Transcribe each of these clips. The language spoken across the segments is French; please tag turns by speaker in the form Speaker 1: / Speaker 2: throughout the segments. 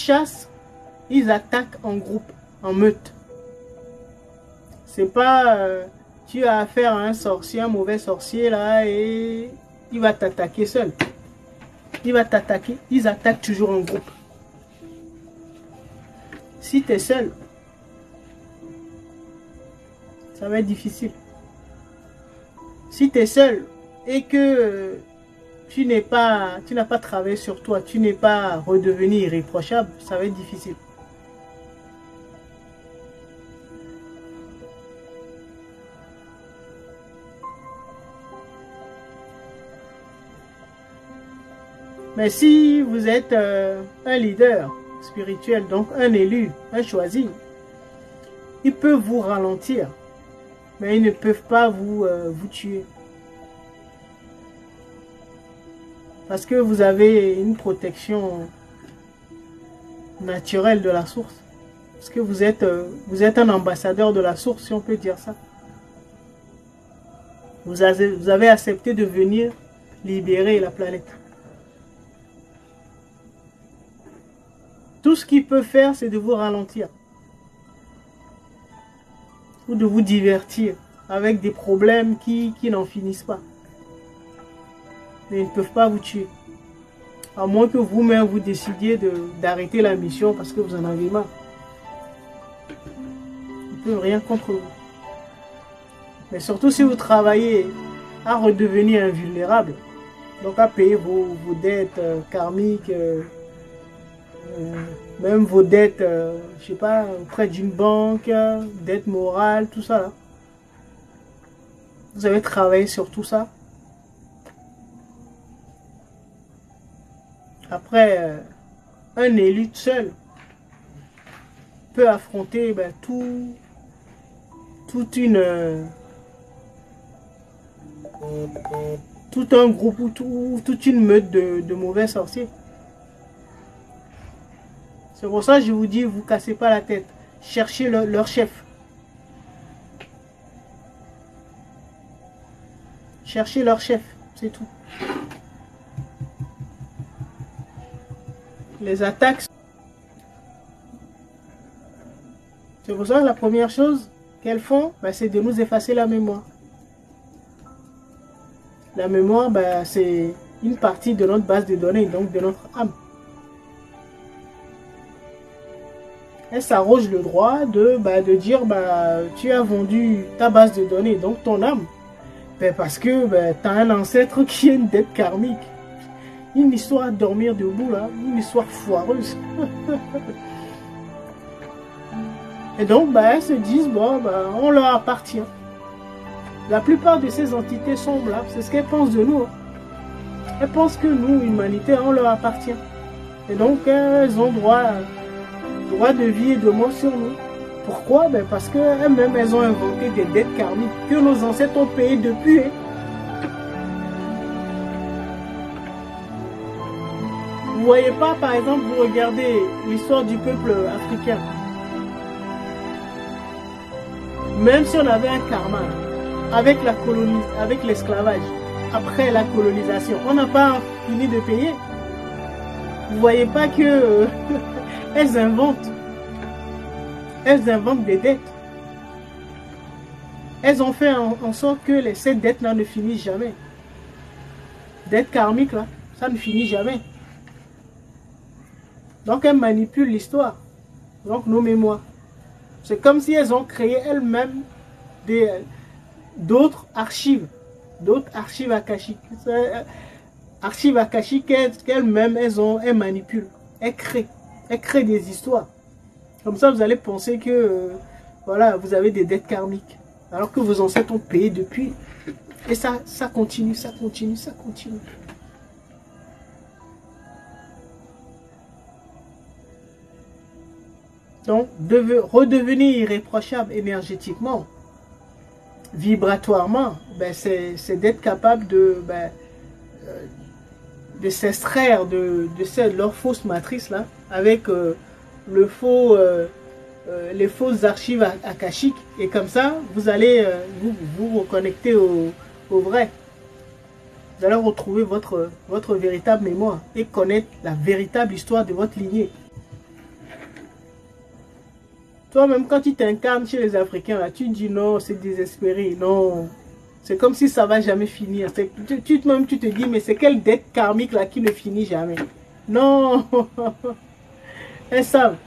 Speaker 1: chassent, ils attaquent en groupe, en meute. C'est pas tu as affaire à un sorcier, un mauvais sorcier là et il va t'attaquer seul. Il va t'attaquer, ils attaquent toujours en groupe. Si tu es seul, ça va être difficile. Si tu es seul et que tu n'as pas travaillé sur toi, tu n'es pas redevenu irréprochable, ça va être difficile. Mais si vous êtes un leader spirituel, donc un élu, un choisi, ils peuvent vous ralentir, mais ils ne peuvent pas vous tuer. Parce que vous avez une protection naturelle de la source. Parce que vous êtes un ambassadeur de la source, si on peut dire ça. Vous avez accepté de venir libérer la planète. Tout ce qu'il peut faire, c'est de vous ralentir. Ou de vous divertir avec des problèmes qui n'en finissent pas. Mais ils ne peuvent pas vous tuer. À moins que vous-même vous décidiez d'arrêter la mission parce que vous en avez marre. Ils ne peuvent rien contre vous. Mais surtout si vous travaillez à redevenir invulnérable, donc à payer vos dettes karmiques, même vos dettes, je sais pas, auprès d'une banque, dettes morales, tout ça là. Vous avez travaillé sur tout ça. Après, un élu seul peut affronter tout un groupe ou toute une meute de mauvais sorciers. C'est pour ça que je vous dis, vous ne cassez pas la tête. Cherchez leur chef. Cherchez leur chef, c'est tout. Les attaques. C'est pour ça que la première chose qu'elles font, c'est de nous effacer la mémoire. La mémoire, c'est une partie de notre base de données, donc de notre âme. Elle s'arroge le droit de dire tu as vendu ta base de données, donc ton âme. Parce que tu as un ancêtre qui a une dette karmique. Une histoire à dormir debout là, une histoire foireuse. Et donc elles se disent on leur appartient. La plupart de ces entités sombres là, c'est ce qu'elles pensent de nous. Elles pensent que nous, humanité, on leur appartient. Et donc elles ont droit de vie et de mort sur nous. Pourquoi? Parce qu'elles-mêmes, elles ont inventé des dettes karmiques que nos ancêtres ont payées depuis. Vous voyez pas, par exemple, vous regardez l'histoire du peuple africain. Même si on avait un karma, avec la colonie, avec l'esclavage, après la colonisation, on n'a pas fini de payer. Vous voyez pas que elles inventent des dettes. Elles ont fait en sorte que ces dettes-là ne finissent jamais. Dettes karmiques, là, ça ne finit jamais. Donc elles manipulent l'histoire, donc nos mémoires. C'est comme si elles ont créé elles-mêmes d'autres archives akashiques. Archives akashiques qu'elles-mêmes elles manipulent, elles créent des histoires. Comme ça vous allez penser que vous avez des dettes karmiques, alors que vos ancêtres ont payé depuis. Et ça continue, ça continue, ça continue. Donc, redevenir irréprochable énergétiquement, vibratoirement, c'est d'être capable de s'extraire de leur fausse matrice là, avec les fausses archives akashiques. Et comme ça, vous allez vous reconnecter au vrai. Vous allez retrouver votre véritable mémoire et connaître la véritable histoire de votre lignée. Toi-même, quand tu t'incarnes chez les Africains, là, tu dis non, c'est désespéré. Non. C'est comme si ça va jamais finir. Même tu te dis, mais c'est quelle dette karmique là qui ne finit jamais. Non. Elles savent.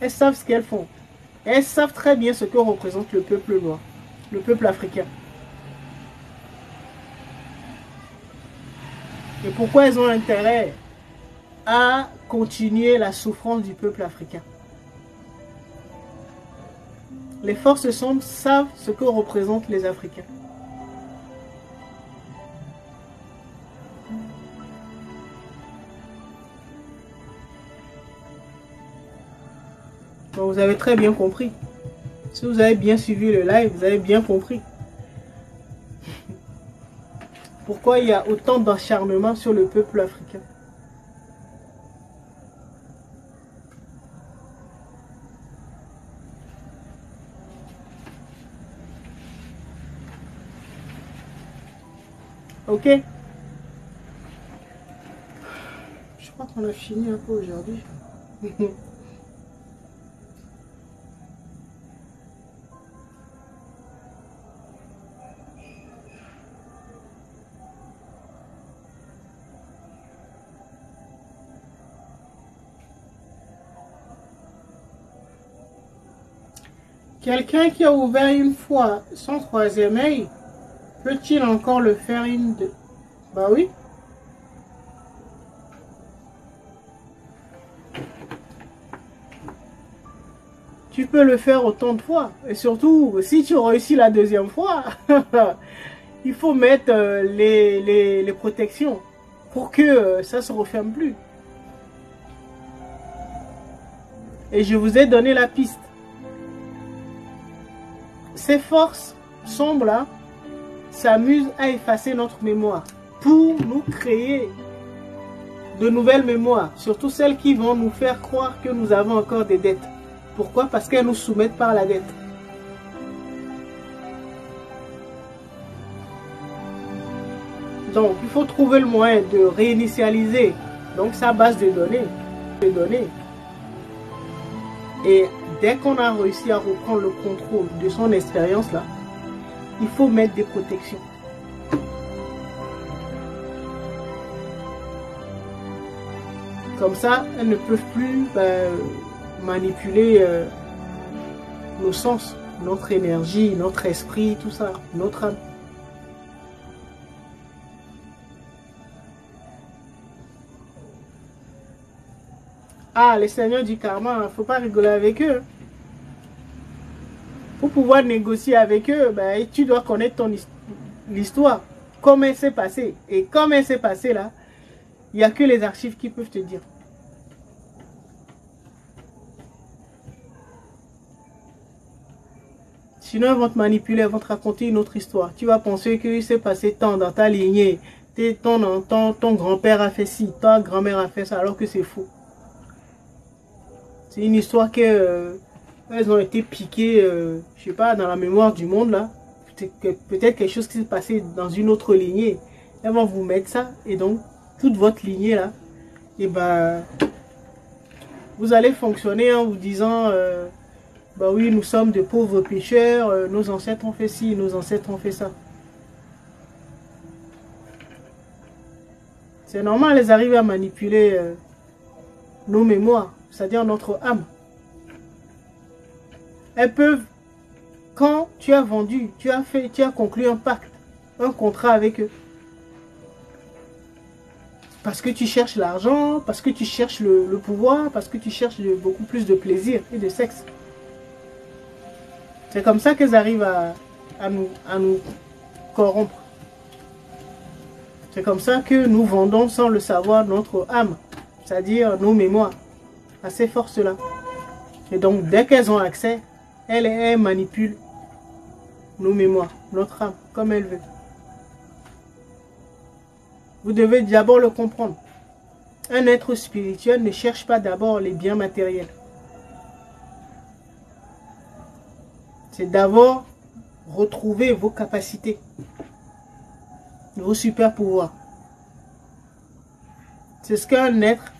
Speaker 1: Elles savent ce qu'elles font. Elles savent très bien ce que représente le peuple noir. Le peuple africain. Et pourquoi elles ont intérêt à continuer la souffrance du peuple africain. Les forces sombres savent ce que représentent les Africains. Donc vous avez très bien compris. Si vous avez bien suivi le live, vous avez bien compris. Pourquoi il y a autant d'acharnement sur le peuple africain. Ok. Je crois qu'on a fini un peu aujourd'hui. Quelqu'un qui a ouvert une fois son troisième œil, peut-il encore le faire une deux? Bah oui. Tu peux le faire autant de fois. Et surtout, si tu réussis la deuxième fois, il faut mettre les protections pour que ça ne se referme plus. Et je vous ai donné la piste. Ces forces sombres là s'amusent à effacer notre mémoire pour nous créer de nouvelles mémoires, surtout celles qui vont nous faire croire que nous avons encore des dettes. Pourquoi? Parce qu'elles nous soumettent par la dette. Donc, il faut trouver le moyen de réinitialiser donc sa base de données. Et dès qu'on a réussi à reprendre le contrôle de son expérience là, il faut mettre des protections. Comme ça, elles ne peuvent plus manipuler nos sens, notre énergie, notre esprit, tout ça, notre âme. Ah, les seigneurs du karma, il ne faut pas rigoler avec eux. Pour pouvoir négocier avec eux, tu dois connaître l'histoire, comment elle s'est passée. Et comme elle s'est passée là, il n'y a que les archives qui peuvent te dire. Sinon, ils vont te manipuler, ils vont te raconter une autre histoire. Tu vas penser qu'il s'est passé tant dans ta lignée. Ton grand-père a fait ci, ta grand-mère a fait ça, alors que c'est faux. C'est une histoire que elles ont été piquées, je sais pas, dans la mémoire du monde là. Peut-être quelque chose qui s'est passé dans une autre lignée. Elles vont vous mettre ça et donc toute votre lignée là, et vous allez fonctionner en vous disant bah oui, nous sommes de pauvres pécheurs, nos ancêtres ont fait ci, nos ancêtres ont fait ça. C'est normal, elles arrivent à manipuler nos mémoires, c'est-à-dire notre âme. Elles peuvent, quand tu as vendu, tu as conclu un pacte, un contrat avec eux. Parce que tu cherches l'argent, parce que tu cherches le pouvoir, parce que tu cherches beaucoup plus de plaisir et de sexe. C'est comme ça qu'elles arrivent à nous corrompre. C'est comme ça que nous vendons sans le savoir notre âme, c'est-à-dire nos mémoires, à ces forces-là. Et donc, dès qu'elles ont accès, elles manipulent nos mémoires, notre âme, comme elles veulent. Vous devez d'abord le comprendre. Un être spirituel ne cherche pas d'abord les biens matériels. C'est d'abord retrouver vos capacités, vos super pouvoirs. C'est ce qu'un être,